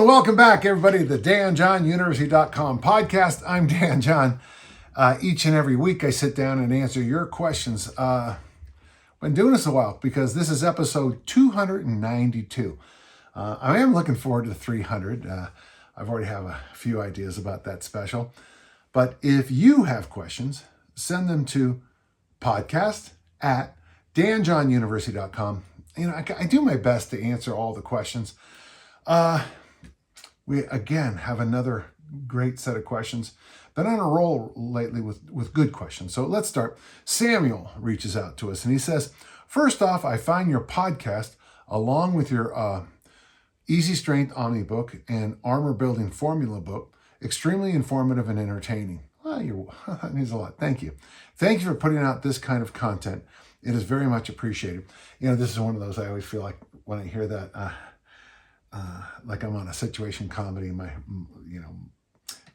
and welcome back, everybody, to the DanJohnUniversity.com podcast. I'm Dan John. Each and every week, I sit down and answer your questions. Been doing this a while because this is episode 292. I am looking forward to 300. I've already have a few ideas about that special. But if you have questions, send them to podcast@DanJohnUniversity.com. You know, I do my best to answer all the questions. We, again, have another great set of questions. Been on a roll lately with good questions. So let's start. Samuel reaches out to us and he says, first off, I find your podcast, along with your Easy Strength Omni book and Armor Building Formula book, extremely informative and entertaining. Well, that means a lot. Thank you. Thank you for putting out this kind of content. It is very much appreciated. You know, this is one of those I always feel like when I hear that, like I'm on a situation comedy,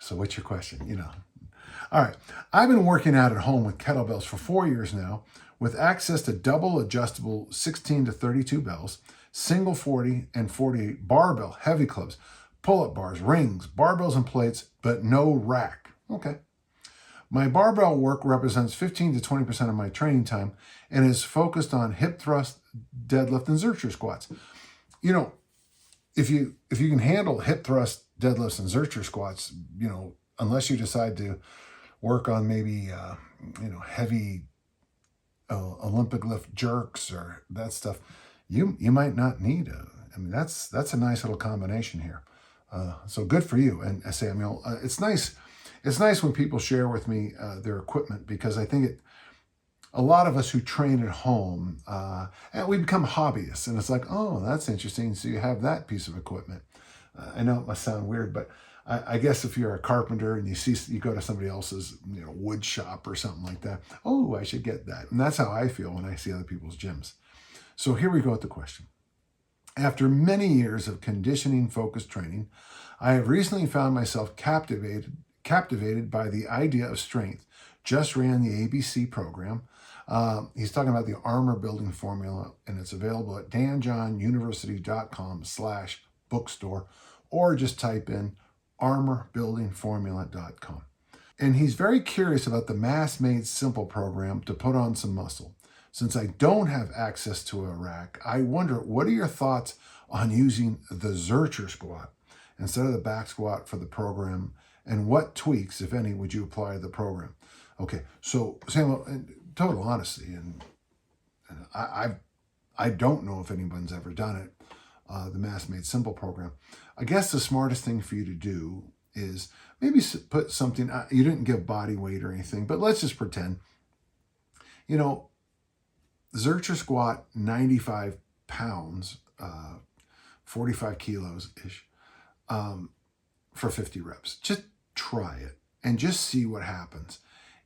so what's your question? All right. I've been working out at home with kettlebells for 4 years now, with access to double adjustable 16 to 32 bells, single 40 and 48 barbell heavy clubs, pull-up bars, rings, barbells and plates, but no rack. Okay. My barbell work represents 15 to 20% of my training time and is focused on hip thrust, deadlift, and Zercher squats. You know, if you can handle hip thrust, deadlifts, and Zercher squats, unless you decide to work on maybe, heavy Olympic lift jerks or that stuff, you might not need that's a nice little combination here. So good for you. And Samuel, it's nice when people share with me their equipment, because I think a lot of us who train at home, and we become hobbyists, and it's like, oh, that's interesting. So you have that piece of equipment. I know it must sound weird, but I guess if you're a carpenter and you go to somebody else's wood shop or something like that, oh, I should get that. And that's how I feel when I see other people's gyms. So here we go with the question. After many years of conditioning-focused training, I have recently found myself captivated by the idea of strength. Just ran the ABC program. He's talking about the armor building formula, and it's available at danjohnuniversity.com/bookstore, or just type in armorbuildingformula.com. And he's very curious about the Mass Made Simple program to put on some muscle. Since I don't have access to a rack, I wonder, what are your thoughts on using the Zercher squat instead of the back squat for the program, and what tweaks, if any, would you apply to the program? Okay, so Samuel, in total honesty, and I don't know if anyone's ever done it, the Mass Made Simple program. I guess the smartest thing for you to do is maybe put something, you didn't give body weight or anything, but let's just pretend, Zercher squat, 95 pounds, 45 kilos-ish, for 50 reps. Just try it and just see what happens.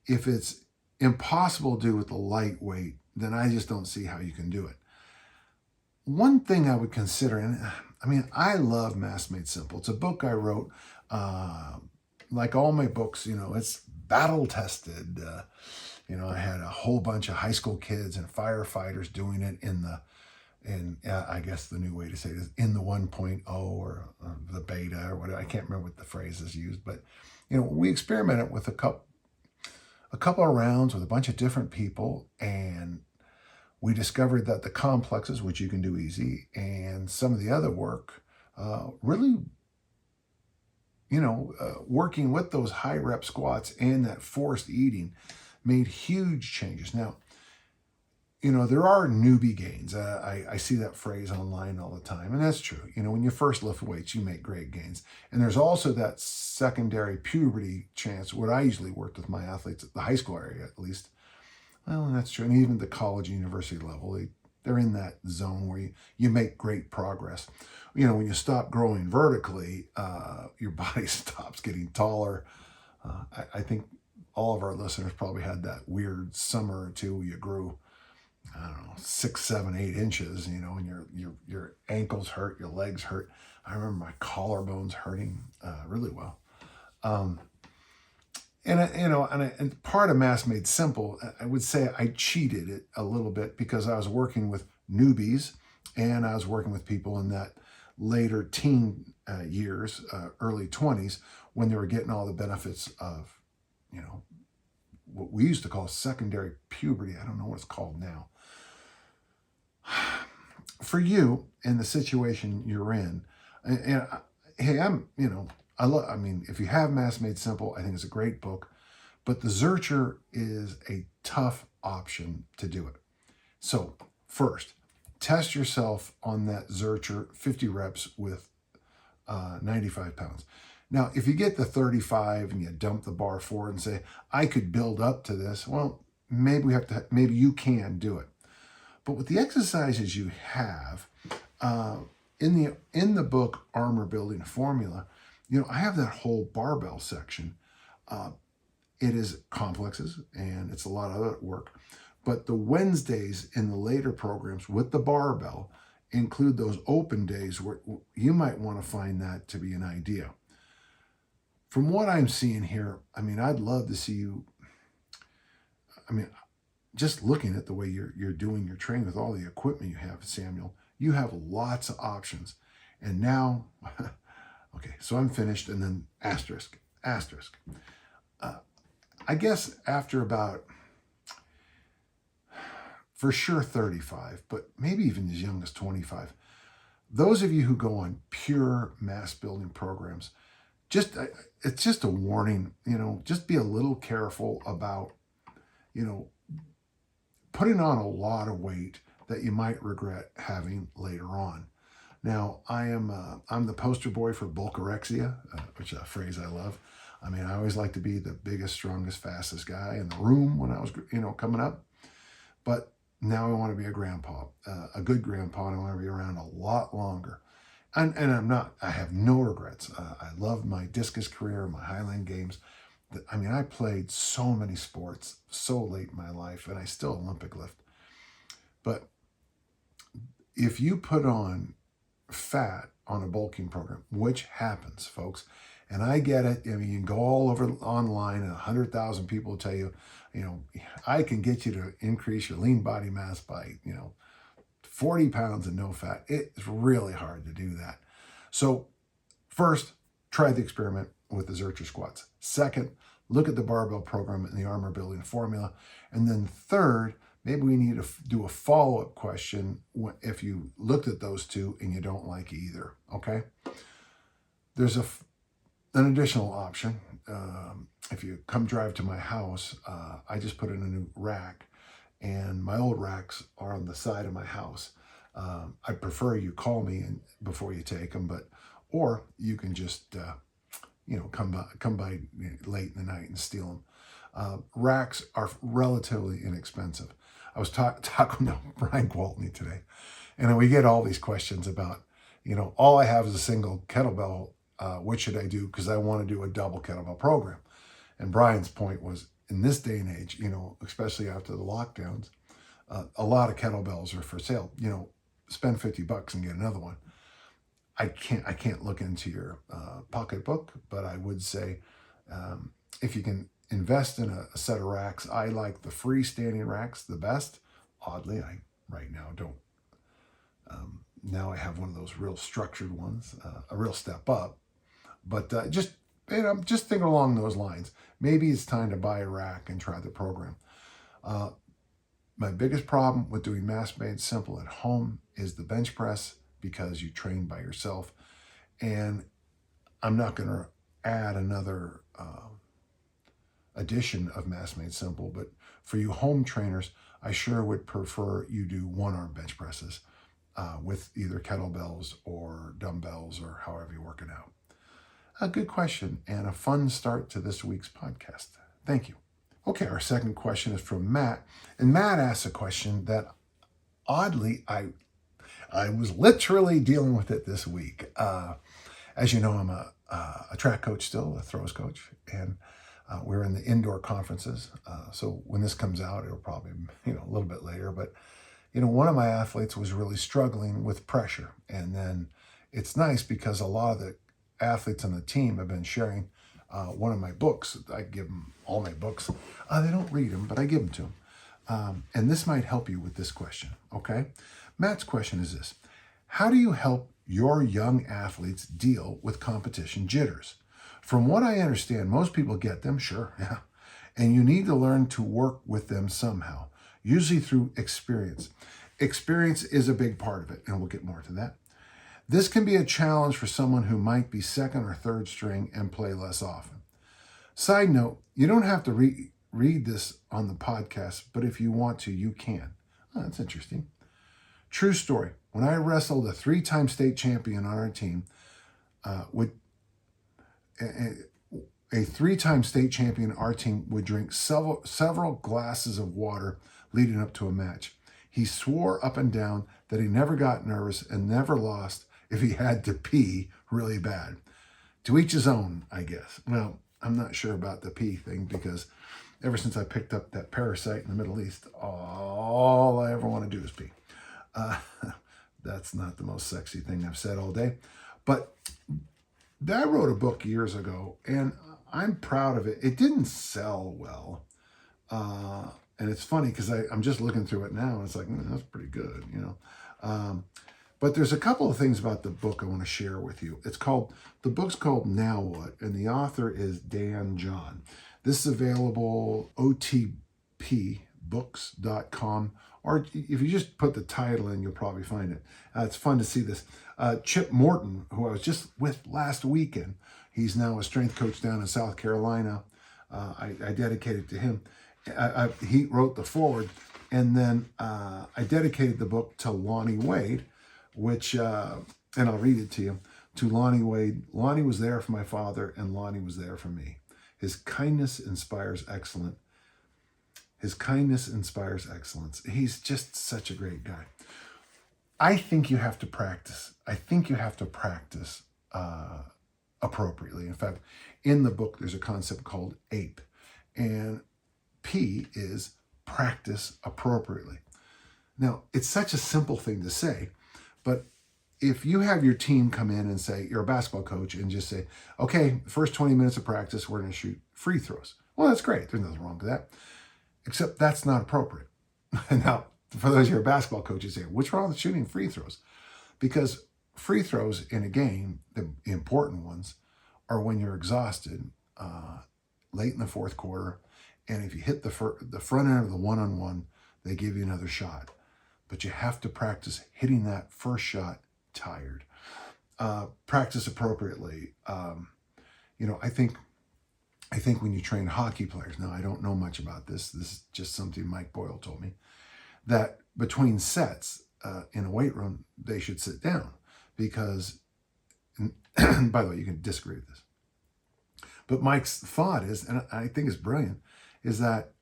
If it's impossible to do with the lightweight, then I just don't see how you can do it. One thing I would consider, and I love Mass Made Simple. It's a book I wrote. Like all my books, it's battle tested. I had a whole bunch of high school kids and firefighters doing it I guess the new way to say it is in the 1.0 or the beta or whatever. I can't remember what the phrase is used, but we experimented with a couple of rounds with a bunch of different people, and we discovered that the complexes, which you can do easy, and some of the other work, really, working with those high rep squats and that forced eating made huge changes. Now, there are newbie gains. I see that phrase online all the time, and that's true. When you first lift weights, you make great gains. And there's also that secondary puberty chance, what I usually worked with my athletes at the high school area, at least. Well, and that's true. And even the college and university level, they're in that zone where you make great progress. When you stop growing vertically, your body stops getting taller. I think all of our listeners probably had that weird summer or two where you grew, 6, 7, 8 inches, and your ankles hurt, your legs hurt. I remember my collarbones hurting really well. And part of Mass Made Simple, I would say I cheated it a little bit because I was working with newbies and I was working with people in that later teen years, early 20s, when they were getting all the benefits of, what we used to call secondary puberty. I don't know what it's called now. For you, in the situation you're in, and hey, if you have Mass Made Simple, I think it's a great book, but the Zercher is a tough option to do it. So first, test yourself on that Zercher 50 reps with 95 pounds. Now, if you get the 35 and you dump the bar forward and say, I could build up to this, well, maybe you can do it. But with the exercises you have, in the book Armor Building Formula, I have that whole barbell section. It is complexes and it's a lot of other work. But the Wednesdays in the later programs with the barbell include those open days where you might want to find that to be an idea. From what I'm seeing here, I'd love to see you. Just looking at the way you're doing your training with all the equipment you have, Samuel, you have lots of options. And now, okay, so I'm finished, and then asterisk. I guess after about, for sure 35, but maybe even as young as 25, those of you who go on pure mass building programs, it's just a warning, just be a little careful about, putting on a lot of weight that you might regret having later on. Now, I'm the poster boy for bulkorexia, which is a phrase I love. I always like to be the biggest, strongest, fastest guy in the room when I was, coming up. But now I want to be a grandpa, a good grandpa, and I want to be around a lot longer. And I have no regrets. I love my discus career, my Highland Games. I played so many sports so late in my life, and I still Olympic lift. But if you put on fat on a bulking program, which happens, folks, and I get it. You can go all over online, and 100,000 people tell you, I can get you to increase your lean body mass by, 40 pounds and no fat. It's really hard to do that. So first, try the experiment with the Zercher squats. Second, look at the barbell program and the Armor Building Formula. And then third, maybe we need to do a follow-up question if you looked at those two and you don't like either, okay? There's an additional option. If you come drive to my house, I just put in a new rack, and my old racks are on the side of my house. I prefer you call me before you take them, or you can just come by late in the night and steal them. Racks are relatively inexpensive. I was talking to Brian Gwaltney today, and we get all these questions about, all I have is a single kettlebell. What should I do? Because I want to do a double kettlebell program. And Brian's point was, in this day and age, especially after the lockdowns, a lot of kettlebells are for sale. Spend $50 and get another one. I can't look into your pocketbook, but I would say if you can invest in a set of racks, I like the freestanding racks the best. Oddly, I right now don't. Now I have one of those real structured ones, a real step up. But just thinking along those lines. Maybe it's time to buy a rack and try the program. My biggest problem with doing Mass Made Simple at home is the bench press, because you train by yourself. And I'm not going to add another edition of Mass Made Simple, but for you home trainers, I sure would prefer you do one-arm bench presses with either kettlebells or dumbbells or however you're working out. A good question and a fun start to this week's podcast. Thank you. Okay, our second question is from Matt. And Matt asks a question that, oddly, I was literally dealing with it this week. As you know, I'm a track coach still, a throws coach, and we're in the indoor conferences. So when this comes out, it'll probably be a little bit later. But one of my athletes was really struggling with pressure, and then it's nice because a lot of the athletes on the team have been sharing one of my books. I give them all my books. They don't read them, but I give them to them. And this might help you with this question, okay? Matt's question is this: how do you help your young athletes deal with competition jitters. From what I understand, most people get them, sure, yeah. And you need to learn to work with them somehow, usually through experience. Experience is a big part of it, and we'll get more to that. This can be a challenge for someone who might be second or third string and play less often. Side note, you don't have to read this on the podcast, but if you want to, you can. Oh, that's interesting. True story. When I wrestled a 3-time state champion on our team, a 3-time state champion, our team would drink several glasses of water leading up to a match. He swore up and down that he never got nervous and never lost if he had to pee really bad. To each his own, I guess. Well, I'm not sure about the pee thing, because ever since I picked up that parasite in the Middle East, all I ever want to do is pee. That's not the most sexy thing I've said all day. But I wrote a book years ago, and I'm proud of it. It didn't sell well. And it's funny because I'm just looking through it now, and it's like, that's pretty good, you know. But there's a couple of things about the book I want to share with you. The book's called Now What, and the author is Dan John. This is available otpbooks.com, or if you just put the title in, you'll probably find it. It's fun to see this. Chip Morton, who I was just with last weekend, he's now a strength coach down in South Carolina. I dedicated to him. He wrote the foreword, and then I dedicated the book to Lonnie Wade, which, and I'll read it to you, to Lonnie Wade. Lonnie was there for my father, and Lonnie was there for me. His kindness inspires excellence. His kindness inspires excellence. He's just such a great guy. I think you have to practice. I think you have to practice appropriately. In fact, in the book, there's a concept called APE, and P is practice appropriately. Now, it's such a simple thing to say, but if you have your team come in and say, you're a basketball coach, and just say, okay, first 20 minutes of practice, we're going to shoot free throws. Well, that's great. There's nothing wrong with that, except that's not appropriate. Now, for those of you who are basketball coaches, say, what's wrong with shooting free throws? Because free throws in a game, the important ones, are when you're exhausted late in the fourth quarter, and if you hit the front end of the one-on-one, they give you another shot. But you have to practice hitting that first shot tired. Practice appropriately. I think when you train hockey players, now I don't know much about this. This is just something Mike Boyle told me, that between sets in a weight room, they should sit down, because, and by the way, you can disagree with this, but Mike's thought is, and I think it's brilliant, is that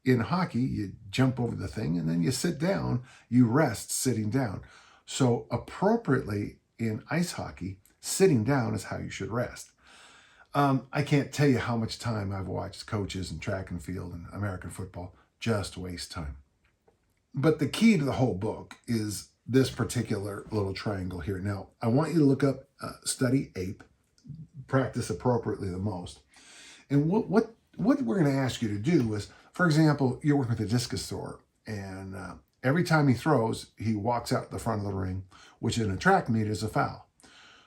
in hockey, you jump over the thing and then you sit down, you rest sitting down. So appropriately in ice hockey, sitting down is how you should rest. I can't tell you how much time I've watched coaches in track and field and American football just waste time. But the key to the whole book is this particular little triangle here. Now, I want you to look up, study APE, practice appropriately the most. And what we're going to ask you to do is, for example, you're working with a discus thrower, and every time he throws, he walks out the front of the ring, which in a track meet is a foul.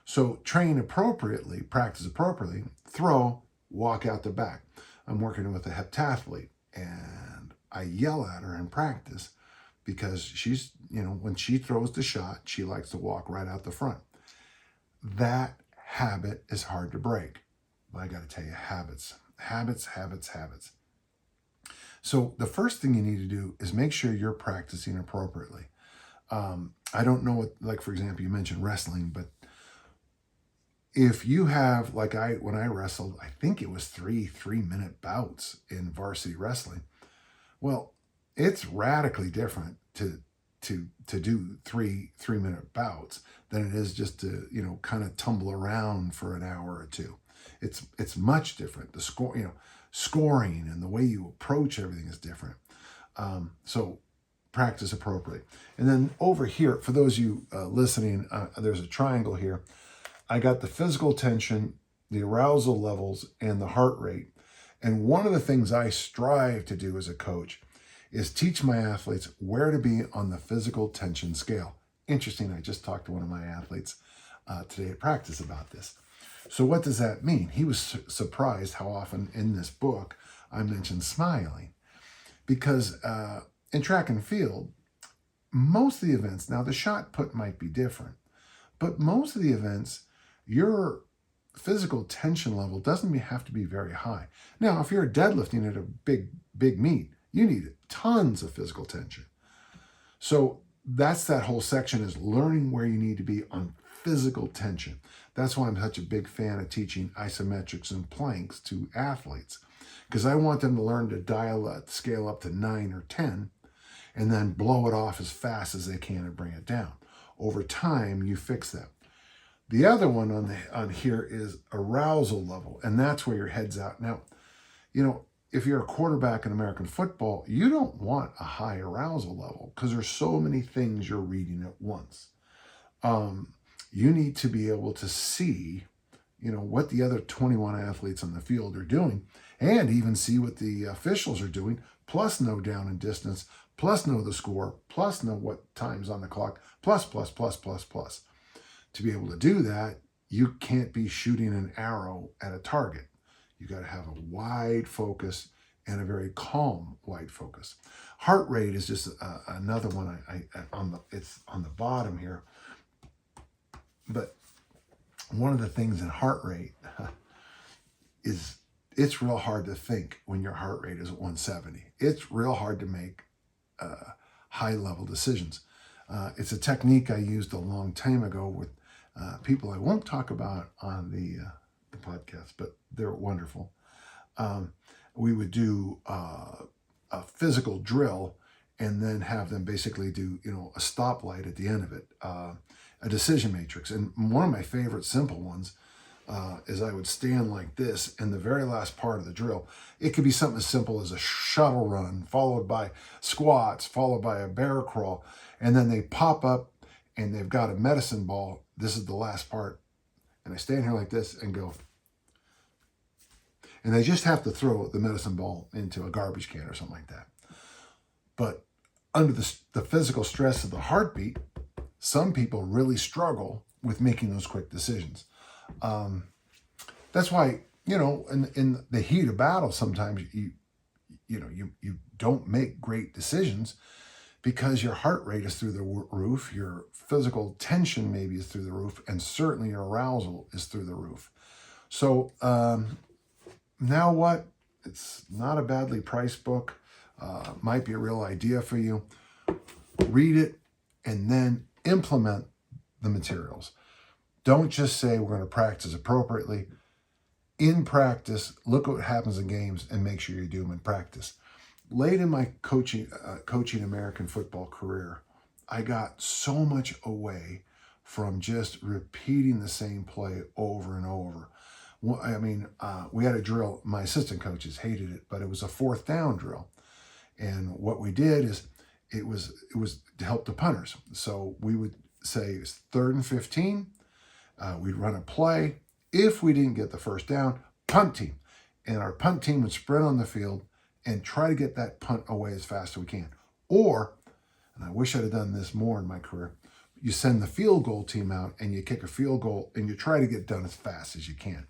So train appropriately, practice appropriately, throw, walk out the back. I'm working with a heptathlete, and I yell at her in practice because she's, when she throws the shot, she likes to walk right out the front. That habit is hard to break. But I got to tell you, habits. So the first thing you need to do is make sure you're practicing appropriately. I don't know what, like, for example, you mentioned wrestling, but if you have, like when I wrestled, I think it was 3-minute bouts in varsity wrestling. Well, it's radically different to do 3-minute bouts than it is just to, kind of tumble around for an hour or two. It's much different. The scoring and the way you approach everything is different. So practice appropriately. And then over here, for those of you listening, there's a triangle here. I got the physical tension, the arousal levels, and the heart rate. And one of the things I strive to do as a coach is teach my athletes where to be on the physical tension scale. Interesting, I just talked to one of my athletes today at practice about this. So what does that mean? He was surprised how often in this book I mentioned smiling. Because in track and field, most of the events, now the shot put might be different, but most of the events, your physical tension level doesn't have to be very high. Now, if you're deadlifting at a big meet, you need tons of physical tension. So that's that whole section, is learning where you need to be on physical tension. That's why I'm such a big fan of teaching isometrics and planks to athletes, because I want them to learn to dial that scale up to 9 or 10 and then blow it off as fast as they can and bring it down. Over time, you fix that. The other one on here is arousal level, and that's where your head's at. Now, if you're a quarterback in American football, you don't want a high arousal level because there's so many things you're reading at once. You need to be able to see, what the other 21 athletes on the field are doing, and even see what the officials are doing, plus know down and distance, plus know the score, plus know what time's on the clock, plus. To be able to do that, you can't be shooting an arrow at a target. You got to have a wide focus and a very calm wide focus. Heart rate is just another one. It's on the bottom here. But one of the things in heart rate is it's real hard to think when your heart rate is at 170. It's real hard to make high level decisions. It's a technique I used a long time ago with people I won't talk about on the podcast, but they're wonderful. We would do a physical drill and then have them basically do, a stoplight at the end of it, a decision matrix. And one of my favorite simple ones is I would stand like this in the very last part of the drill. It could be something as simple as a shuttle run, followed by squats, followed by a bear crawl, and then they pop up and they've got a medicine ball. This is the last part. And I stand here like this and go. And they just have to throw the medicine ball into a garbage can or something like that. But under the physical stress of the heartbeat, some people really struggle with making those quick decisions. That's why, in the heat of battle, sometimes you don't make great decisions because your heart rate is through the roof, your physical tension maybe is through the roof, and certainly your arousal is through the roof. So now what? It's not a badly priced book. Might be a real idea for you. Read it and then implement the materials. Don't just say we're going to practice appropriately. In practice, look at what happens in games and make sure you do them in practice. Late in my coaching American football career, I got so much away from just repeating the same play over and over. We had a drill. My assistant coaches hated it, but it was a 4th down drill. And what we did is it was to help the punters. So we would say it's 3rd and 15. We'd run a play. If we didn't get the first down, punt team. And our punt team would sprint on the field and try to get that punt away as fast as we can. Or, and I wish I'd have done this more in my career, you send the field goal team out and you kick a field goal and you try to get done as fast as you can.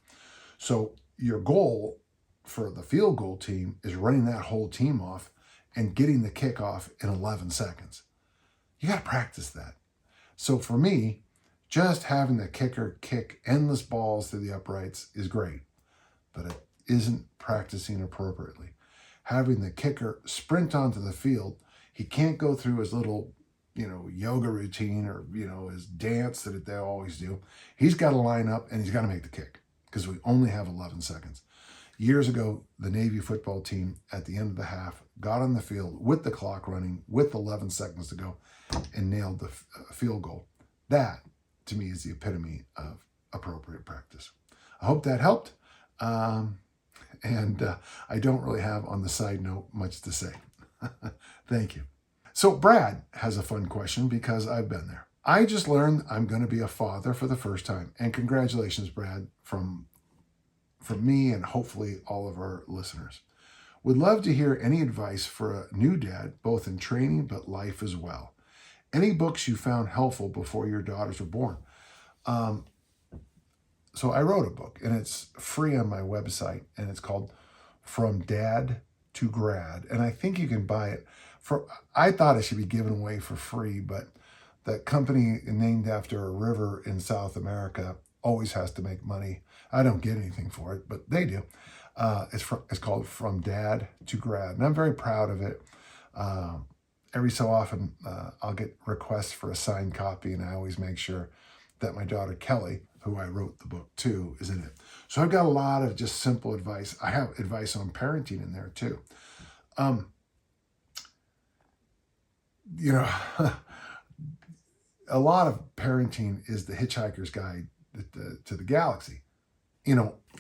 So your goal for the field goal team is running that whole team off and getting the kickoff in 11 seconds. You got to practice that. So for me, just having the kicker kick endless balls through the uprights is great, but it isn't practicing appropriately. Having the kicker sprint onto the field, he can't go through his little, yoga routine or, his dance that they always do. He's got to line up and he's got to make the kick because we only have 11 seconds. Years ago, the Navy football team at the end of the half got on the field with the clock running with 11 seconds to go and nailed the field goal. That, to me, is the epitome of appropriate practice. I hope that helped. And I don't really have, on the side note, much to say. Thank you. So Brad has a fun question because I've been there. I just learned I'm going to be a father for the first time. And congratulations, Brad, from me and hopefully all of our listeners. Would love to hear any advice for a new dad, both in training but life as well. Any books you found helpful before your daughters were born? So I wrote a book, and it's free on my website, and it's called From Dad to Grad. And I think you can buy it I thought it should be given away for free, but the company named after a river in South America always has to make money. I don't get anything for it, but they do. It's called From Dad to Grad, and I'm very proud of it. Every so often, I'll get requests for a signed copy, and I always make sure that my daughter Kelly, who I wrote the book to, is in it. So I've got a lot of just simple advice. I have advice on parenting in there too. A lot of parenting is the Hitchhiker's Guide to the Galaxy.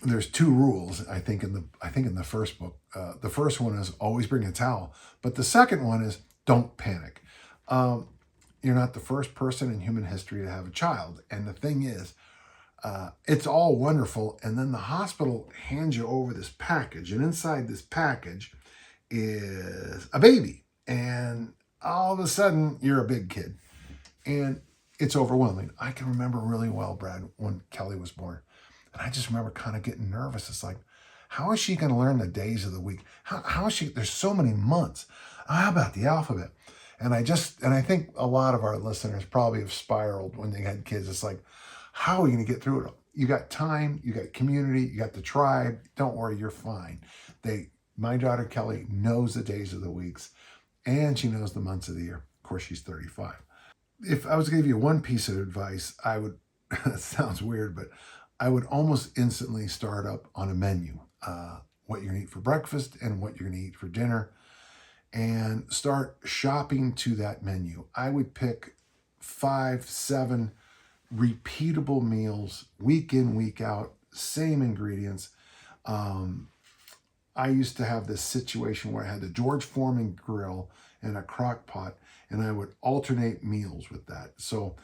There's 2 rules, I think in the first book. The first one is always bring a towel, but the second one is don't panic. You're not the first person in human history to have a child, and the thing is, it's all wonderful, and then the hospital hands you over this package, and inside this package is a baby, and all of a sudden you're a big kid, and it's overwhelming. I can remember really well, Brad, when Kelly was born, and I just remember kind of getting nervous. It's like, how is she going to learn the days of the week? How is she? There's so many months. How about the alphabet? And I think a lot of our listeners probably have spiraled when they had kids. It's like, how are you going to get through it? You got time, you got community, you got the tribe. Don't worry, you're fine. My daughter Kelly knows the days of the weeks, and she knows the months of the year. Of course, she's 35. If I was to give you one piece of advice, I would, it sounds weird, but I would almost instantly start up on a menu, what you're going to eat for breakfast and what you're going to eat for dinner, and start shopping to that menu. I would pick 5, 7 repeatable meals, week in, week out, same ingredients. I used to have this situation where I had the George Foreman grill and a crock pot, and I would alternate meals with that. So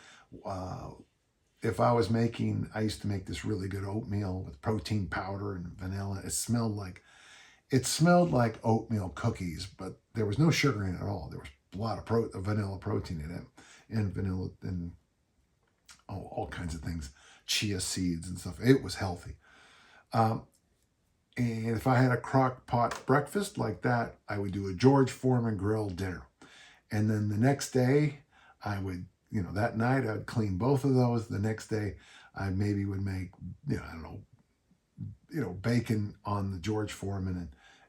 if I was I used to make this really good oatmeal with protein powder and vanilla. It smelled like oatmeal cookies, but there was no sugar in it at all. There was a lot of vanilla protein in it, and vanilla and all kinds of things, chia seeds and stuff. It was healthy. And if I had a crock pot breakfast like that, I would do a George Foreman grill dinner. And then the next day, I would, that night I would clean both of those. The next day, I maybe would make, bacon on the George Foreman and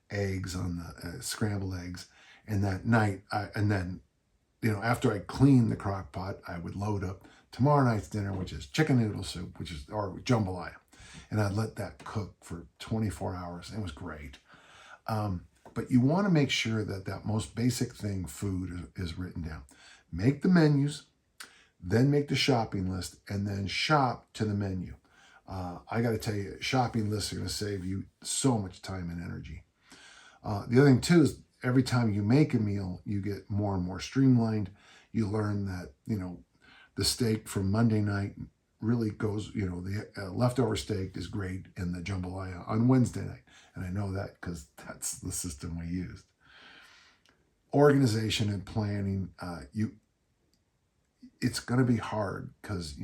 eggs on the scrambled eggs. And that night, after I cleaned the crock pot, I would load up tomorrow night's dinner, which is chicken noodle soup, or jambalaya. And I'd let that cook for 24 hours. It was great. But you want to make sure that most basic thing, food, is written down. Make the menus, then make the shopping list, and then shop to the menu. I got to tell you, shopping lists are going to save you so much time and energy. The other thing, too, is every time you make a meal, you get more and more streamlined. You learn that, the steak from Monday night really goes, the leftover steak is great in the jambalaya on Wednesday night. And I know that because that's the system we used. Organization and planning, it's going to be hard because,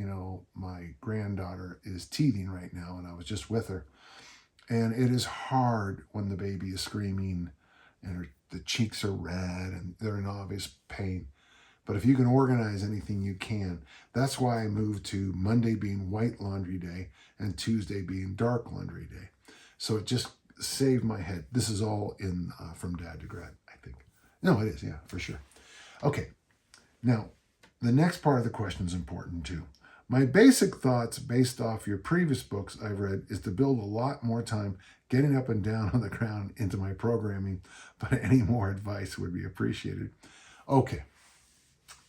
my granddaughter is teething right now, and I was just with her. And it is hard when the baby is screaming and the cheeks are red and they're in obvious pain. But if you can organize anything you can, that's why I moved to Monday being white laundry day and Tuesday being dark laundry day. So it just saved my head. This is all in From Dad to Grad, I think. No, it is, yeah, for sure. Okay, now the next part of the question is important too. My basic thoughts based off your previous books I've read is to build a lot more time getting up and down on the ground into my programming, but any more advice would be appreciated. Okay.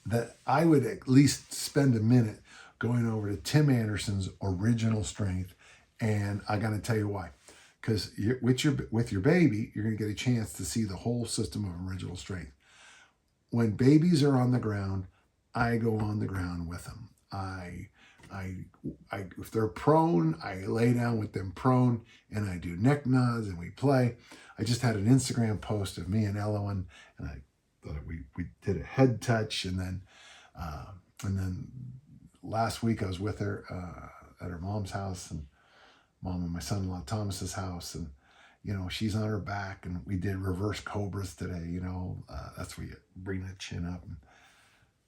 That I would at least spend a minute going over to Tim Anderson's Original Strength, and I got to tell you why. Because with your baby, you're going to get a chance to see the whole system of Original Strength. When babies are on the ground, I go on the ground with them. If they're prone, I lay down with them prone, and I do neck nods, and we play. I just had an Instagram post of me and Elowen, and we did a head touch, and then last week I was with her at her mom's house, and mom and my son-in-law Thomas's house, and she's on her back, and we did reverse cobras today. That's where you bring the chin up, and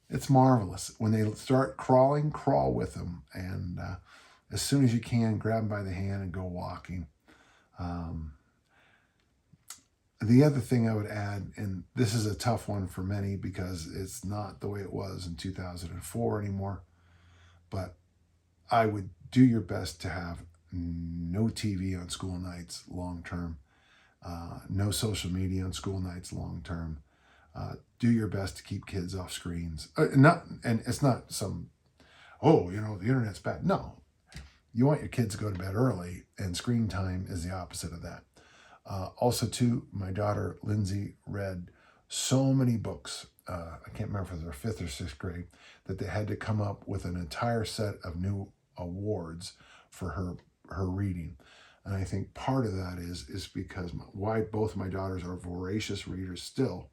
it's marvelous. When they start crawling, crawl with them, and as soon as you can, grab them by the hand and go walking. The other thing I would add, and this is a tough one for many because it's not the way it was in 2004 anymore, but I would do your best to have no TV on school nights long term, no social media on school nights long term. Do your best to keep kids off screens. And it's not some, the internet's bad. No, you want your kids to go to bed early, and screen time is the opposite of that. Also, too, my daughter Lindsay read so many books. I can't remember if it was her 5th or 6th grade, that they had to come up with an entire set of new awards for her reading. And I think part of that is because why both my daughters are voracious readers still,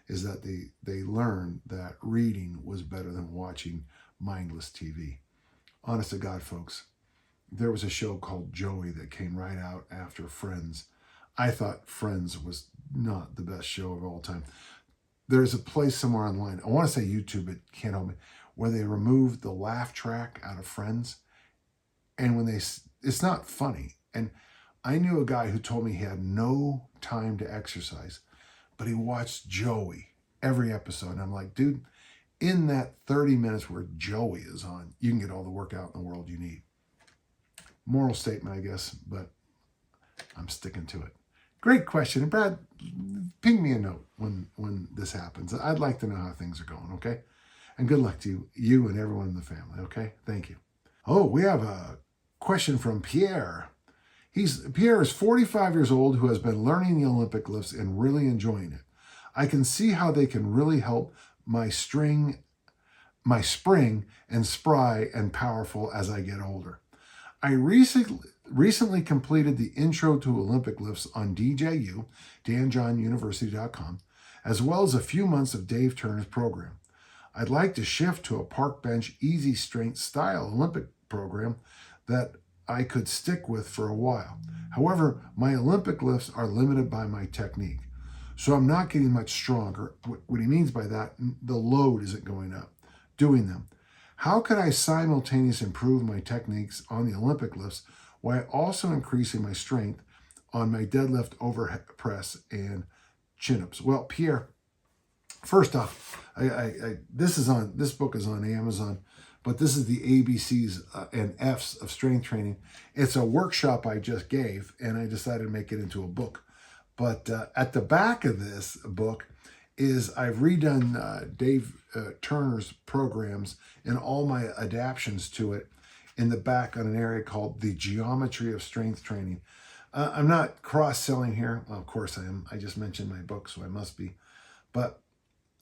is that they learned that reading was better than watching mindless TV. Honest to God, folks, there was a show called Joey that came right out after Friends. I thought Friends was not the best show of all time. There's a place somewhere online, I want to say YouTube, it can't help me, where they removed the laugh track out of Friends. And when it's not funny. And I knew a guy who told me he had no time to exercise, but he watched Joey every episode. And I'm like, dude, in that 30 minutes where Joey is on, you can get all the workout in the world you need. Moral statement, I guess, but I'm sticking to it. Great question. And Brad, ping me a note when this happens. I'd like to know how things are going, okay? And good luck to you and everyone in the family, okay? Thank you. Oh, we have a question from Pierre. Pierre is 45 years old who has been learning the Olympic lifts and really enjoying it. I can see how they can really help my spring and spry and powerful as I get older. I recently completed the Intro to Olympic Lifts on DJU, danjohnuniversity.com, as well as a few months of Dave Turner's program. I'd like to shift to a park bench easy strength style Olympic program that I could stick with for a while. However, my Olympic lifts are limited by my technique, so I'm not getting much stronger. What he means by that, the load isn't going up doing them. How could I simultaneously improve my techniques on the Olympic lifts while also increasing my strength on my deadlift, overhead press, and chin-ups? Well, Pierre, first off, this book is on Amazon, but this is the ABCs and Fs of strength training. It's a workshop I just gave, and I decided to make it into a book. But at the back of this book is I've redone Dave Turner's programs and all my adaptions to it in the back on an area called The Geometry of Strength Training. I'm not cross-selling here. Well, of course I am. I just mentioned my book, so I must be. But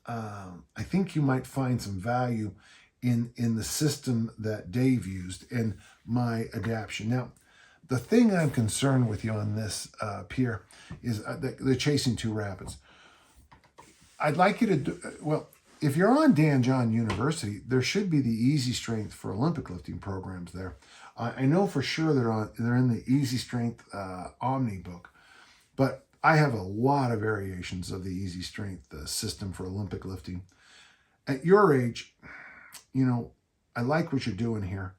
I think you might find some value in the system that Dave used and my adaptation. Now, the thing I'm concerned with you on this, Pierre, is they're chasing two rabbits. I'd like you to do, well, if you're on Dan John University, there should be the Easy Strength for Olympic lifting programs there. I know for sure they're in the Easy Strength Omni book, but I have a lot of variations of the Easy Strength system for Olympic lifting. At your age, I like what you're doing here,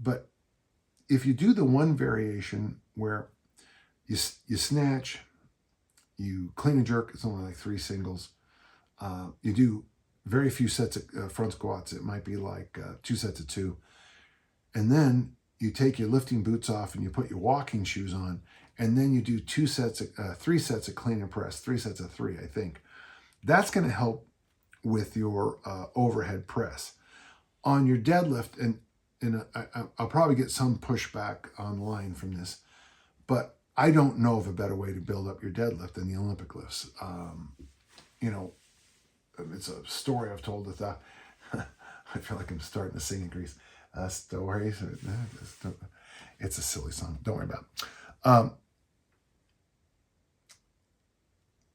but if you do the one variation where you snatch, you clean and jerk, it's only like 3 singles. You do very few sets of front squats. It might be like 2 sets of 2. And then you take your lifting boots off and you put your walking shoes on. And then you do 3 sets of clean and press, 3 sets of 3, I think. That's going to help with your overhead press. On your deadlift, and I'll probably get some pushback online from this, but I don't know of a better way to build up your deadlift than the Olympic lifts. It's a story I've told with I feel like I'm starting to sing in Greece. Stories. It's a silly song. Don't worry about it.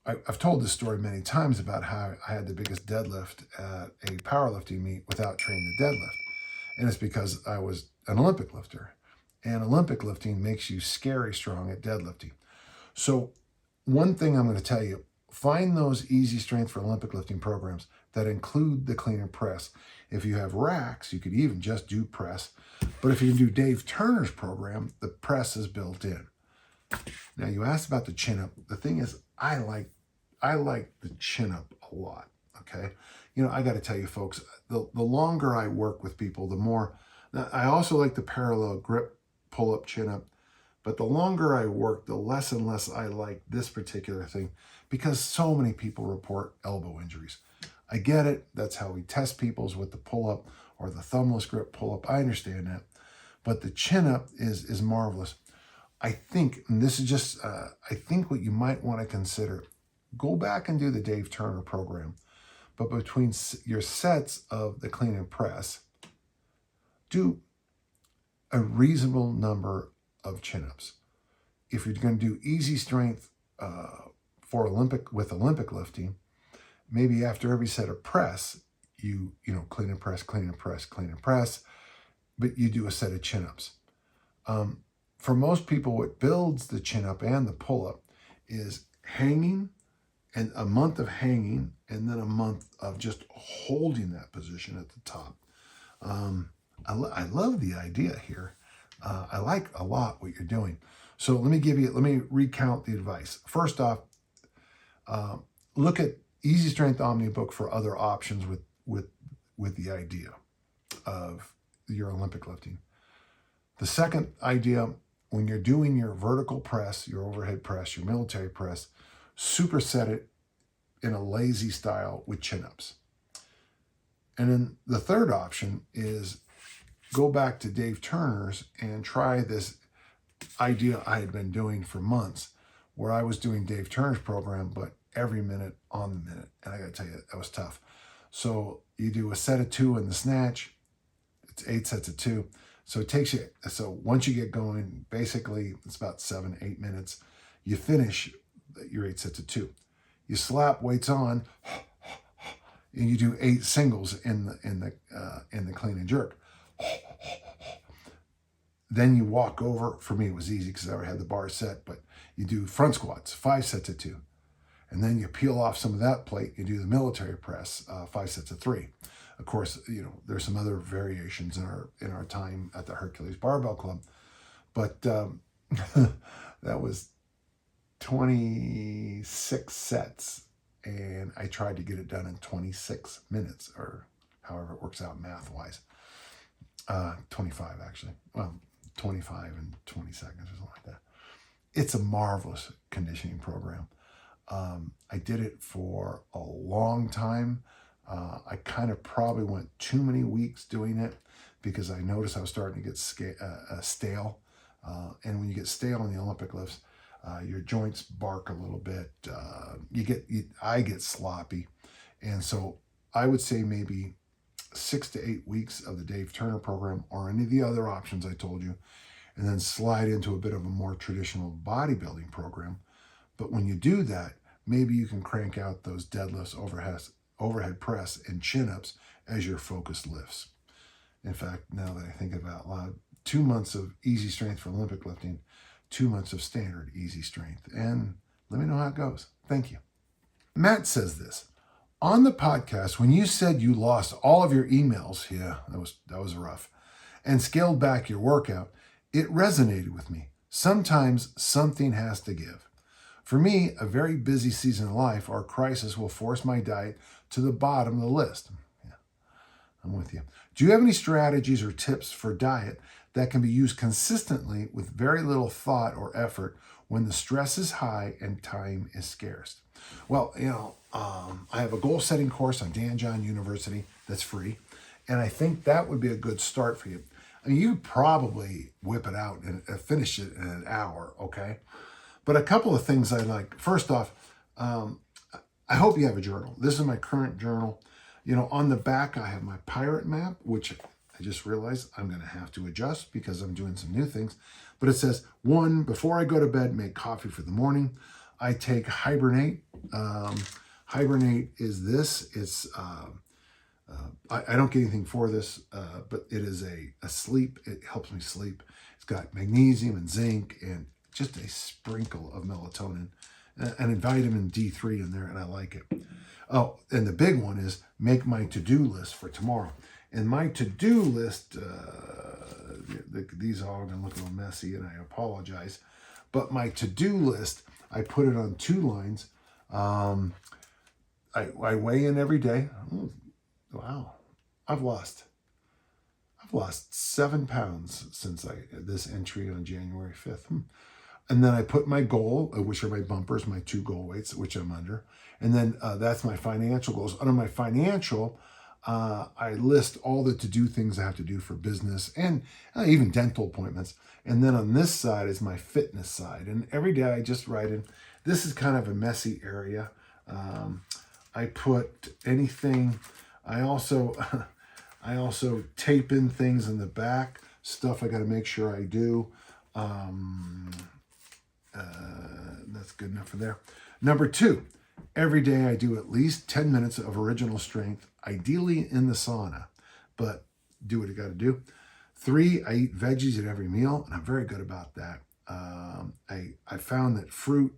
I've told this story many times about how I had the biggest deadlift at a powerlifting meet without training the deadlift. And it's because I was an Olympic lifter. And Olympic lifting makes you scary strong at deadlifting. So one thing I'm going to tell you, find those easy strength for Olympic lifting programs that include the clean and press. If you have racks, you could even just do press. But if you can do Dave Turner's program, the press is built in. Now you asked about the chin up. The thing is, I like the chin up a lot. Okay. I got to tell you folks, the longer I work with people, the more, I also like the parallel grip pull up chin up, but the longer I work, the less and less I like this particular thing because so many people report elbow injuries. I get it. That's how we test people's with the pull up or the thumbless grip pull up. I understand that, but the chin up is marvelous. I think, and this is just, I think what you might want to consider, go back and do the Dave Turner program. But between your sets of the clean and press, do a reasonable number of chin-ups. If you're going to do easy strength for Olympic lifting, maybe after every set of press, you clean and press, clean and press, clean and press, but you do a set of chin-ups. For most people, what builds the chin-up and the pull-up is hanging, and a month of hanging, and then a month of just holding that position at the top. I love the idea here. I like a lot what you're doing. So let me recount the advice. First off, look at Easy Strength Omnibook for other options with the idea of your Olympic lifting. The second idea, when you're doing your vertical press, your overhead press, your military press, superset it in a lazy style with chin-ups. And then the third option is go back to Dave Turner's and try this idea I had been doing for months, where I was doing Dave Turner's program, but every minute on the minute. And I got to tell you, that was tough. So you do a set of 2 in the snatch. It's 8 sets of 2. So it takes you, so once you get going, basically it's about 7-8 minutes. You finish your 8 sets of 2. You slap weights on, and you do 8 singles in the clean and jerk. Then you walk over. For me, it was easy because I already had the bar set, but you do front squats, 5 sets of 2. And then you peel off some of that plate. You do the military press, 5 sets of 3. Of course, there's some other variations in our time at the Hercules Barbell Club, but that was 26 sets, and I tried to get it done in 26 minutes, or however it works out math-wise. 25 actually. Well, 25 and 20 seconds or something like that. It's a marvelous conditioning program. I did it for a long time. I kind of probably went too many weeks doing it because I noticed I was starting to get stale. And when you get stale in the Olympic lifts, your joints bark a little bit. I get sloppy. And so I would say maybe 6 to 8 weeks of the Dave Turner program or any of the other options I told you, and then slide into a bit of a more traditional bodybuilding program. But when you do that, maybe you can crank out those deadlifts, overhead press, and chin-ups as your focus lifts. In fact, now that I think of it out loud, 2 months of easy strength for Olympic lifting, 2 months of standard easy strength. And let me know how it goes. Thank you. Matt says this. On the podcast, when you said you lost all of your emails, yeah, that was rough, and scaled back your workout, it resonated with me. Sometimes something has to give. For me, a very busy season of life or crisis will force my diet to the bottom of the list. Yeah, I'm with you. Do you have any strategies or tips for diet that can be used consistently with very little thought or effort when the stress is high and time is scarce? Well, I have a goal-setting course on Dan John University that's free, and I think that would be a good start for you. I mean, you could probably whip it out and finish it in an hour, okay? But a couple of things I like. First off, I hope you have a journal. This is my current journal. On the back, I have my pirate map, which I just realized I'm going to have to adjust because I'm doing some new things. But it says, 1, before I go to bed, make coffee for the morning. I take Hibernate. Hibernate is this. It's I don't get anything for this, but it is a sleep. It helps me sleep. It's got magnesium and zinc and just a sprinkle of melatonin and vitamin D3 in there, and I like it. Oh, and the big one is make my to-do list for tomorrow. And my to-do list, these are all going to look a little messy, and I apologize. But my to-do list, I put it on 2 lines. I weigh in every day. Oh, wow, I've lost 7 pounds since this entry on January 5th. And then I put my goal, which are my bumpers, my 2 goal weights, which I'm under. And then that's my financial goals. Under my financial, I list all the to-do things I have to do for business and even dental appointments. And then on this side is my fitness side. And every day I just write in. This is kind of a messy area. I put anything. I also tape in things in the back, stuff I got to make sure I do. That's good enough for there. Number 2, every day I do at least 10 minutes of original strength, ideally in the sauna, but do what you got to do. 3, I eat veggies at every meal, and I'm very good about that. I found that fruit,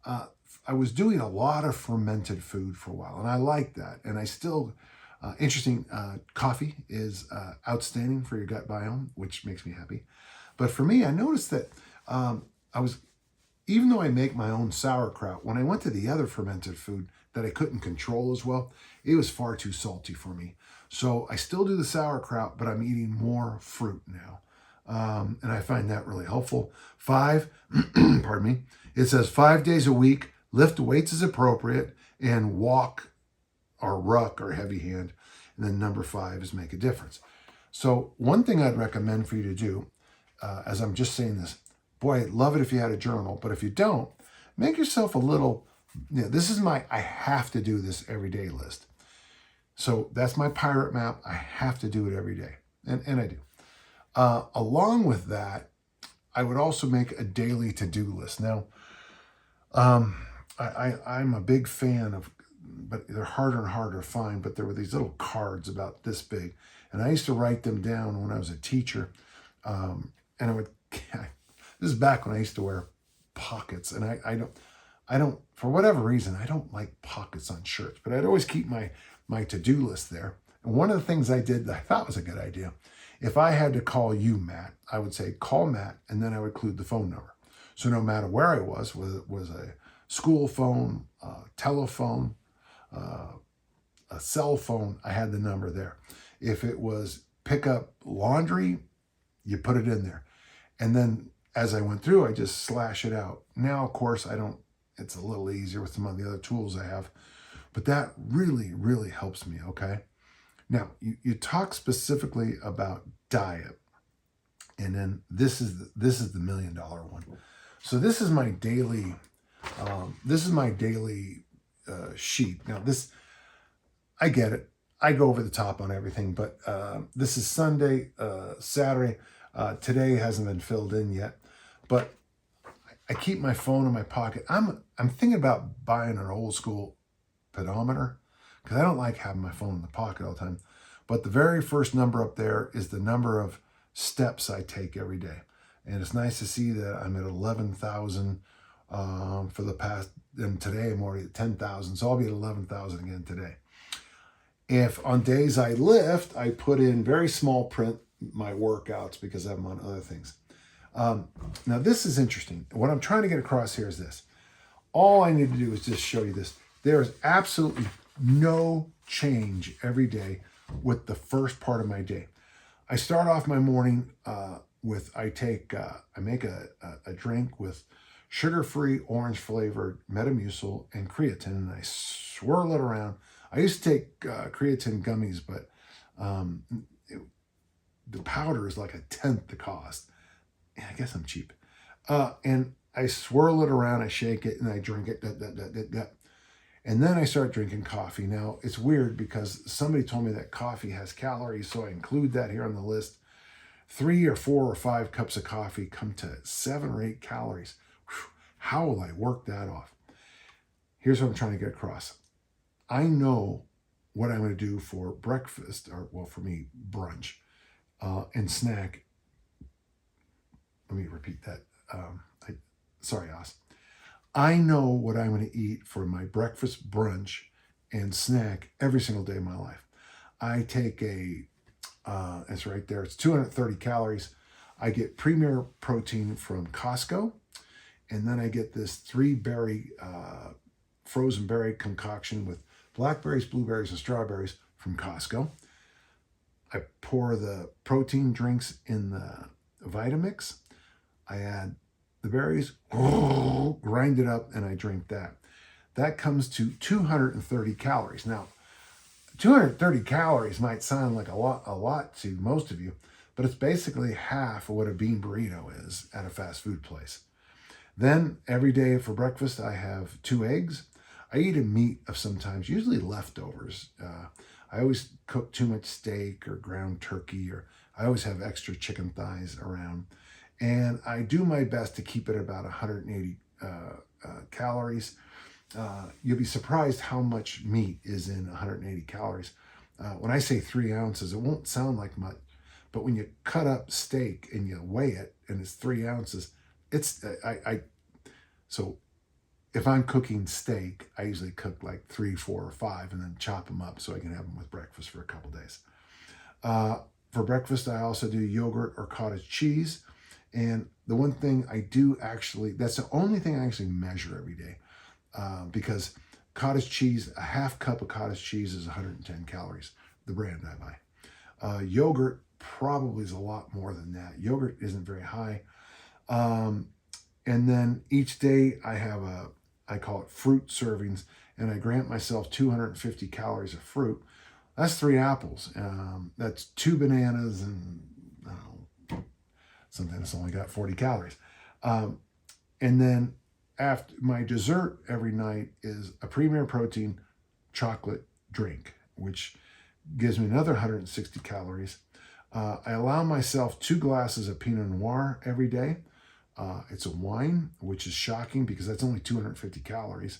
I was doing a lot of fermented food for a while, and I like that. And I still, coffee is outstanding for your gut biome, which makes me happy. But for me, I noticed that even though I make my own sauerkraut, when I went to the other fermented food that I couldn't control as well, it was far too salty for me. So I still do the sauerkraut, but I'm eating more fruit now. And I find that really helpful. 5, pardon me, it says 5 days a week, lift weights as appropriate, and walk or ruck or heavy hand. And then number 5 is make a difference. So one thing I'd recommend for you to do, as I'm just saying this, boy, I'd love it if you had a journal, but if you don't, make yourself a little, this is my I have to do this every day list. So that's my pirate map. I have to do it every day. And I do. Along with that, I would also make a daily to-do list. Now, I'm a big fan of, but they're harder and harder to find, but there were these little cards about this big. And I used to write them down when I was a teacher. And I would, this is back when I used to wear pockets. And I don't, for whatever reason, I don't like pockets on shirts, but I'd always keep my to-do list there. And one of the things I did that I thought was a good idea, if I had to call you, Matt, I would say, call Matt, and then I would include the phone number. So no matter where I was, whether it was a school phone, telephone, a cell phone, I had the number there. If it was pick up laundry, you put it in there. And then as I went through, I just slash it out. Now, of course, it's a little easier with some of the other tools I have, but that really, really helps me, okay? Now, you talk specifically about diet, and then this is the $1 million one. So this is my daily, sheet. Now I get it. I go over the top on everything, but this is Sunday, Saturday. Today hasn't been filled in yet, but I keep my phone in my pocket. I'm thinking about buying an old school pedometer because I don't like having my phone in the pocket all the time. But the very first number up there is the number of steps I take every day. And it's nice to see that I'm at 11,000 for the past, and today I'm already at 10,000. So I'll be at 11,000 again today. If on days I lift, I put in very small print my workouts because I'm on other things. Now this is interesting. What I'm trying to get across here is this. All I need to do is just show you this. There is absolutely no change every day with the first part of my day. I start off my morning I make a drink with sugar-free, orange-flavored Metamucil and creatine, and I swirl it around. I used to take creatine gummies, but the powder is like 1/10 the cost. And I guess I'm cheap. And I swirl it around, I shake it, and I drink it. And then I start drinking coffee. Now, it's weird because somebody told me that coffee has calories, so I include that here on the list. 3 or 4 or 5 cups of coffee come to 7 or 8 calories. Whew, how will I work that off? Here's what I'm trying to get across. I know what I'm going to do for breakfast, or well, for me, brunch and snack. Let me repeat that. Sorry, Oz. I know what I'm going to eat for my breakfast, brunch, and snack every single day of my life. I take it's right there, it's 230 calories. I get Premier Protein from Costco, and then I get this 3-berry frozen berry concoction with blackberries, blueberries, and strawberries from Costco. I pour the protein drinks in the Vitamix. I add the berries, grind it up, and I drink that. That comes to 230 calories. Now, 230 calories might sound like a lot to most of you, but it's basically half of what a bean burrito is at a fast food place. Then every day for breakfast, I have 2 eggs. I eat a meat of sometimes, usually leftovers. I always cook too much steak or ground turkey, or I always have extra chicken thighs around. And I do my best to keep it about 180 calories. You'll be surprised how much meat is in 180 calories. When I say 3 ounces, it won't sound like much, but when you cut up steak and you weigh it and it's 3 ounces, so if I'm cooking steak, I usually cook like 3, 4, or 5 and then chop them up so I can have them with breakfast for a couple days. For breakfast, I also do yogurt or cottage cheese. And the one thing I do that's the only thing I actually measure every day. Because cottage cheese, a half cup of cottage cheese is 110 calories, the brand I buy. Yogurt probably is a lot more than that. Yogurt isn't very high. And then each day I call it fruit servings, and I grant myself 250 calories of fruit. That's 3 apples. That's 2 bananas and something that's only got 40 calories. And then after my dessert every night is a Premier Protein chocolate drink, which gives me another 160 calories. I allow myself 2 glasses of Pinot Noir every day. It's a wine, which is shocking because that's only 250 calories.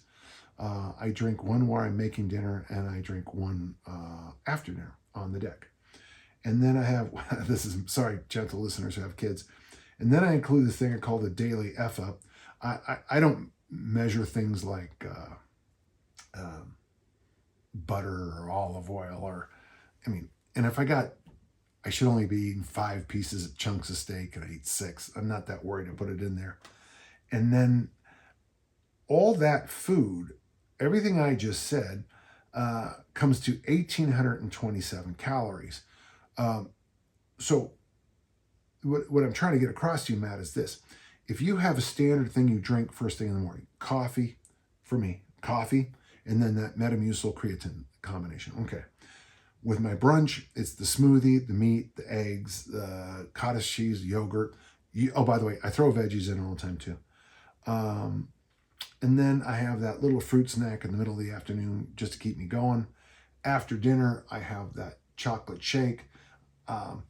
I drink 1 while I'm making dinner, and I drink 1 after dinner on the deck. And then I have, sorry, gentle listeners who have kids. And then I include this thing I call the daily F-up. I don't measure things like butter or olive oil and if I should only be eating 5 pieces of chunks of steak and I eat 6. I'm not that worried to put it in there. And then all that food, everything I just said, comes to 1,827 calories. So what I'm trying to get across to you, Matt, is this. If you have a standard thing you drink first thing in the morning, coffee, for me, coffee, and then that Metamucil creatine combination. Okay. With my brunch, it's the smoothie, the meat, the eggs, the cottage cheese, yogurt. By the way, I throw veggies in all the time too. And then I have that little fruit snack in the middle of the afternoon just to keep me going. After dinner, I have that chocolate shake. All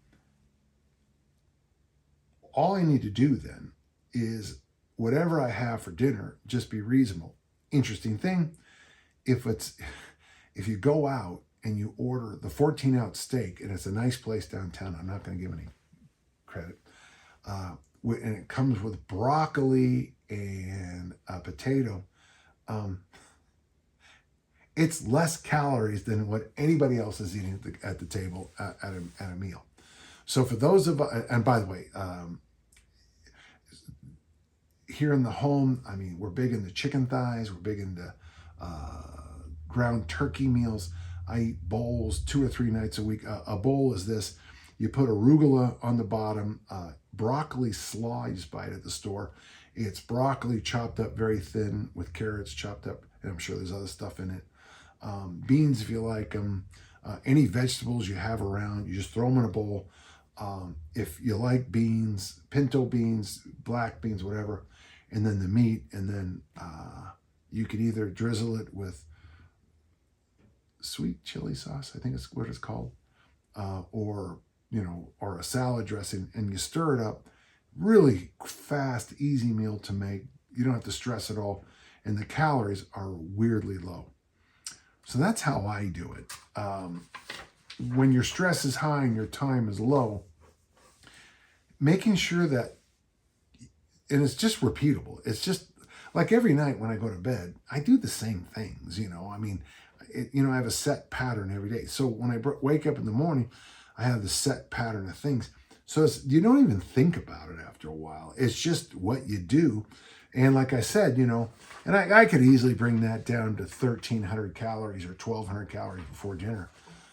I need to do then is whatever I have for dinner, just be reasonable. Interesting thing, if you go out and you order the 14-ounce steak, and it's a nice place downtown, I'm not going to give any credit, and it comes with broccoli and a potato, it's less calories than what anybody else is eating at the table at a meal. So for those of, and by the way, here in the home, we're big into chicken thighs, we're big into ground turkey meals. I eat bowls 2 or 3 nights a week. A bowl is this. You put arugula on the bottom, broccoli slaw, you just buy it at the store. It's broccoli chopped up very thin with carrots chopped up, and I'm sure there's other stuff in it. Beans, if you like them. Any vegetables you have around, you just throw them in a bowl. If you like beans, pinto beans, black beans, whatever, and then the meat, and then you could either drizzle it with sweet chili sauce, I think it's what it's called, or a salad dressing, and you stir it up. Really fast, easy meal to make. You don't have to stress at all, and the calories are weirdly low. So that's how I do it. When your stress is high and your time is low, making sure that, and it's just repeatable. It's just like every night when I go to bed, I do the same things, I mean, I have a set pattern every day. So when I wake up in the morning, I have the set pattern of things. So you don't even think about it after a while. It's just what you do. And like I said, and I could easily bring that down to 1,300 calories or 1,200 calories before dinner.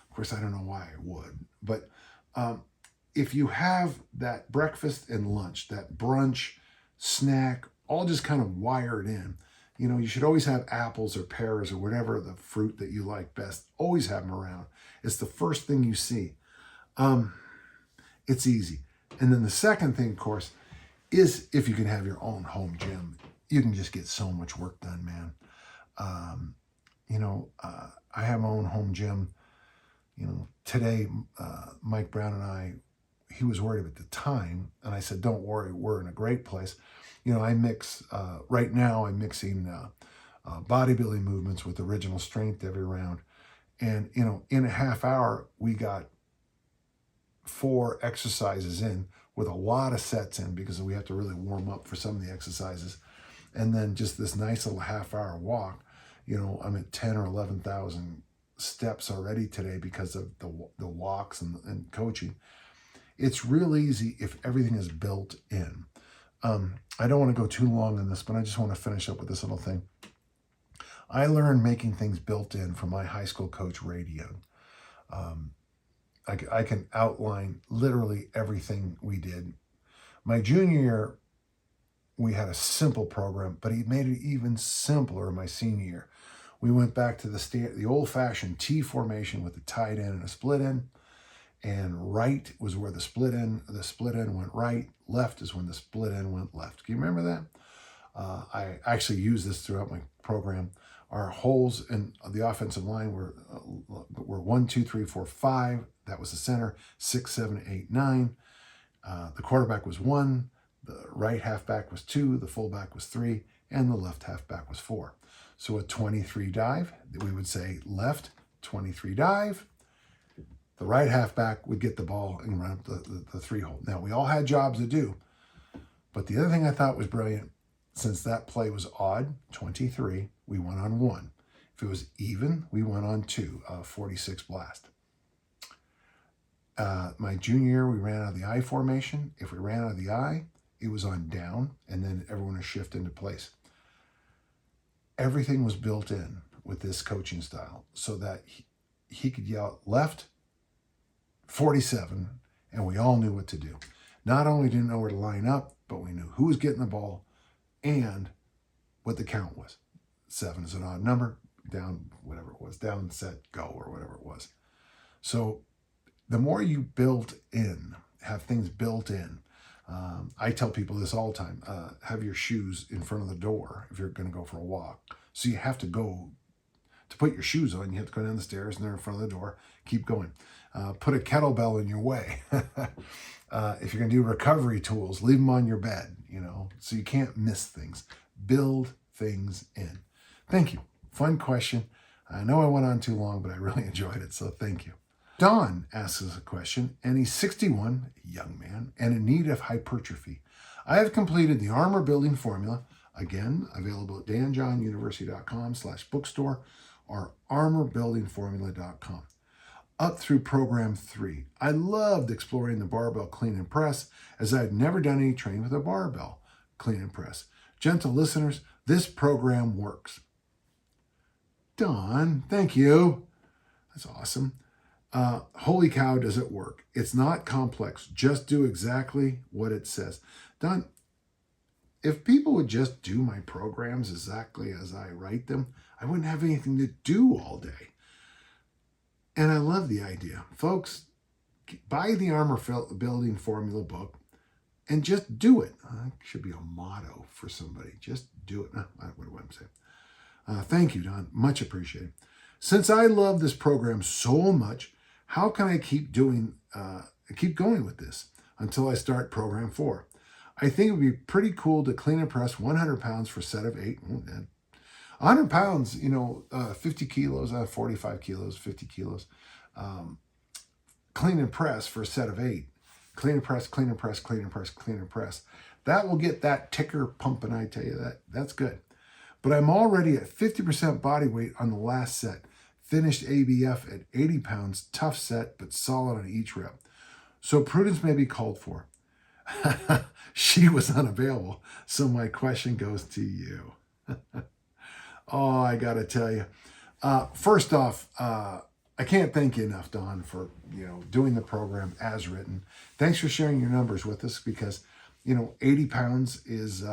Of course, I don't know why I would. But if you have that breakfast and lunch, that brunch, snack, all just kind of wired in, you should always have apples or pears or whatever the fruit that you like best. Always have them around. It's the first thing you see. It's easy. And then the second thing, of course, is if you can have your own home gym, you can just get so much work done, man. I have my own home gym. Today, Mike Brown and I, he was worried at the time, and I said, don't worry, we're in a great place. I mix, right now I'm mixing bodybuilding movements with original strength every round. And, in a half hour, we got 4 exercises in with a lot of sets in because we have to really warm up for some of the exercises. And then just this nice little half-hour walk. I'm at 10 or 11,000 steps already today because of the walks and coaching. It's real easy if everything is built in. I don't want to go too long on this, but I just want to finish up with this little thing. I learned making things built in from my high school coach, Ray Young. I can outline literally everything we did. My junior year, we had a simple program, but he made it even simpler my senior year. We went back to the old-fashioned T formation with a tight end and a split end. And right was where the split end went right. Left is when the split end went left. Can you remember that? I actually use this throughout my program. Our holes in the offensive line were 1, 2, 3, 4, 5. That was the center. 6, 7, 8, 9. The quarterback was 1. The right halfback was 2. The fullback was 3. And the left halfback was 4. So a 23 dive, we would say left, 23 dive. The right halfback would get the ball and run up the 3-hole. Now, we all had jobs to do. But the other thing I thought was brilliant, since that play was odd, 23, we went on 1. If it was even, we went on 2, 46 blast. My junior year, we ran out of the I formation. If we ran out of the I, it was on down, and then everyone would shift into place. Everything was built in with this coaching style so that he could yell left, 47, and we all knew what to do. Not only didn't know where to line up, but we knew who was getting the ball and what the count was. 7 is an odd number, down, whatever it was, down, set, go, or whatever it was. So the more you build in, have things built in, I tell people this all the time, have your shoes in front of the door if you're going to go for a walk. So you have to go, to put your shoes on, you have to go down the stairs and they're in front of the door, keep going. Put a kettlebell in your way. If you're going to do recovery tools, leave them on your bed, so you can't miss things. Build things in. Thank you. Fun question. I know I went on too long, but I really enjoyed it, so thank you. Don asks us a question, and he's 61, a young man, and in need of hypertrophy. I have completed the armor building formula, again, available at danjohnuniversity.com/bookstore or armorbuildingformula.com. Up through program 3. I loved exploring the barbell clean and press, as I had never done any training with a barbell clean and press. Gentle listeners, this program works. Don, thank you. That's awesome. Holy cow, does it work? It's not complex. Just do exactly what it says. Don, if people would just do my programs exactly as I write them, I wouldn't have anything to do all day. And I love the idea. Folks, buy the Armor Building Formula book and just do it. Should be a motto for somebody. Just do it. What do I say? Thank you, Don. Much appreciated. Since I love this program so much, how can I keep going with this until I start program 4? I think it would be pretty cool to clean and press 100 pounds for a set of 8. 100 pounds, 50 kilos, 45 kilos, 50 kilos. Clean and press for a set of 8. Clean and press, clean and press, clean and press, clean and press. That will get that ticker pumping, I tell you that's good. But I'm already at 50% body weight on the last set. Finished ABF at 80 pounds, tough set, but solid on each rep. So prudence may be called for. She was unavailable, so my question goes to you. Oh, I gotta tell you. First off, I can't thank you enough, Don, for doing the program as written. Thanks for sharing your numbers with us, because 80 pounds is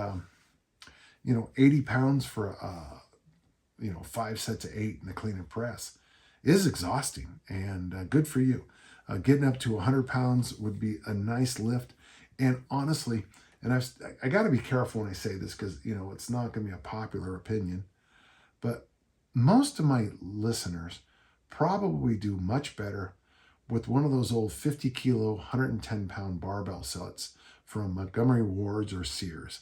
80 pounds for 5 sets of 8 in the clean and press is exhausting, and good for you. Getting up to 100 pounds would be a nice lift. And honestly, and I got to be careful when I say this, because it's not going to be a popular opinion, but most of my listeners probably do much better with one of those old 50 kilo, 110 pound barbell sets from Montgomery Ward's or Sears.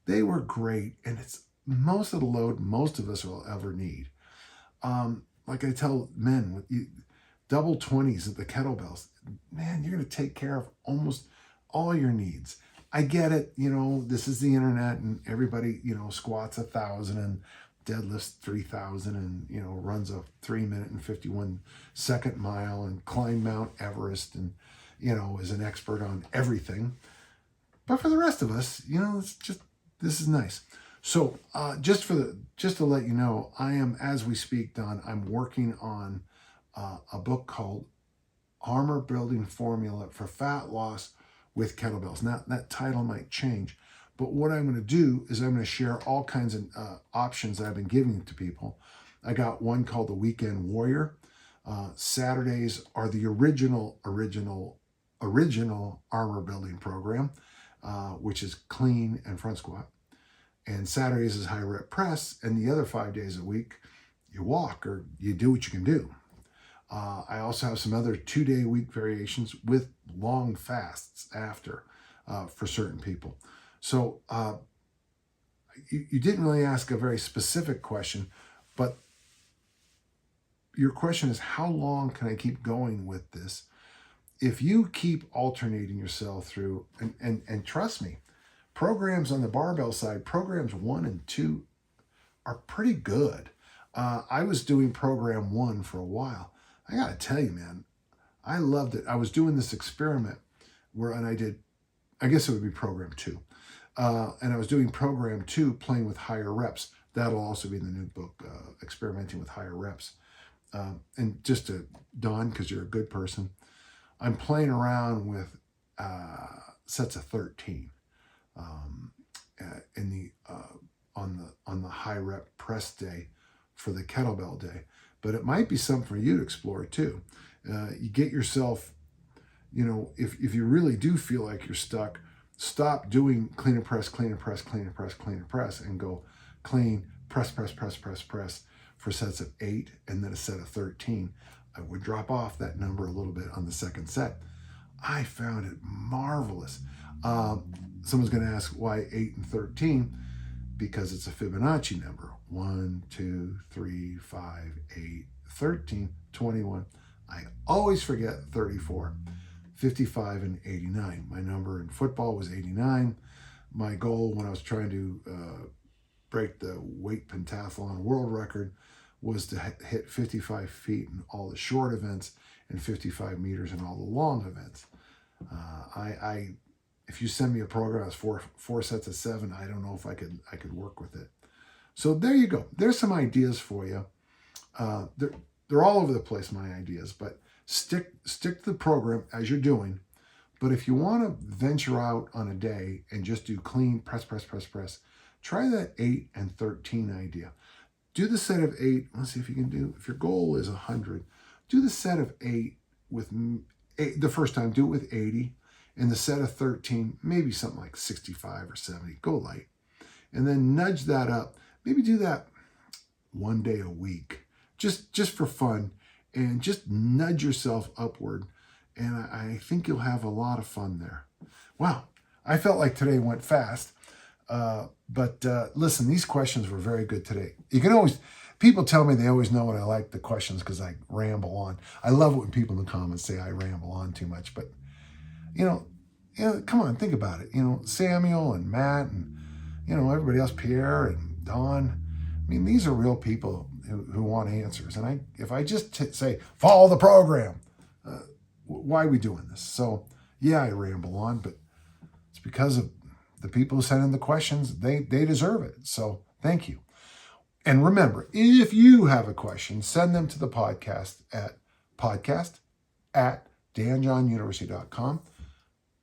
They were great, and it's most of the load most of us will ever need. Like I tell men, with double 20s at the kettlebells, man, you're going to take care of almost all your needs. I get it, this is the internet, and everybody, squats 1,000 and deadlifts 3,000 and, runs a 3-minute and 51-second mile and climb Mount Everest and, is an expert on everything. But for the rest of us, it's just, this is nice. So just to let you know, I am, as we speak, Don, I'm working on a book called Armor Building Formula for Fat Loss with Kettlebells. Now, that title might change, but what I'm going to do is I'm going to share all kinds of options that I've been giving to people. I got one called the Weekend Warrior. Saturdays are the original armor building program, which is clean and front squat. And Saturdays is high rep press, and the other 5 days a week, you walk or you do what you can do. I also have some other 2-day a week variations with long fasts after for certain people. So you didn't really ask a very specific question, but your question is, how long can I keep going with this? If you keep alternating yourself through, and trust me, programs on the barbell side, programs 1 and 2 are pretty good. I was doing program 1 for a while. I got to tell you, man, I loved it. I was doing this experiment and I guess it would be program 2. And I was doing program 2, playing with higher reps. That'll also be in the new book, Experimenting with Higher Reps. And just to, Don, because you're a good person, I'm playing around with sets of 13 on the high rep press day for the kettlebell day. But it might be something for you to explore too. You get yourself, if you really do feel like you're stuck, stop doing clean and press, clean and press, clean and press, clean and press, and go clean, press, press, press, press, press for sets of 8 and then a set of 13. I would drop off that number a little bit on the second set. I found it marvelous. Someone's going to ask why 8 and 13? Because it's a Fibonacci number. 1, 2, 3, 5, 8, 13, 21. I always forget 34, 55, and 89. My number in football was 89. My goal when I was trying to break the Weight Pentathlon world record was to hit 55 feet in all the short events and 55 meters in all the long events. If you send me a program that's four sets of 7, I don't know if I could work with it. So there you go. There's some ideas for you. They're all over the place, my ideas, but stick to the program as you're doing. But if you want to venture out on a day and just do clean, press, press, press, press, try that 8 and 13 idea. Do the set of 8. Let's see if you can do, if your goal is 100, do the set of 8 with 8, the first time, do it with 80. And the set of 13, maybe something like 65 or 70. Go light. And then nudge that up. Maybe do that 1 day a week, just for fun, and just nudge yourself upward. And I think you'll have a lot of fun there. Wow, I felt like today went fast. But listen, these questions were very good today. You can always, people tell me they always know when I like the questions because I ramble on. I love it when people in the comments say I ramble on too much. But, come on, think about it. Samuel and Matt and, everybody else, Pierre and Don. I mean, these are real people who want answers. And if I just say, follow the program, why are we doing this? So, yeah, I ramble on, but it's because of the people who sent in the questions. They deserve it. So thank you. And remember, if you have a question, send them to the podcast at danjohnuniversity.com.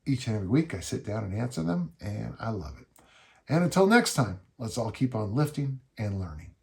Each and every week, I sit down and answer them, and I love it. And until next time, let's all keep on lifting and learning.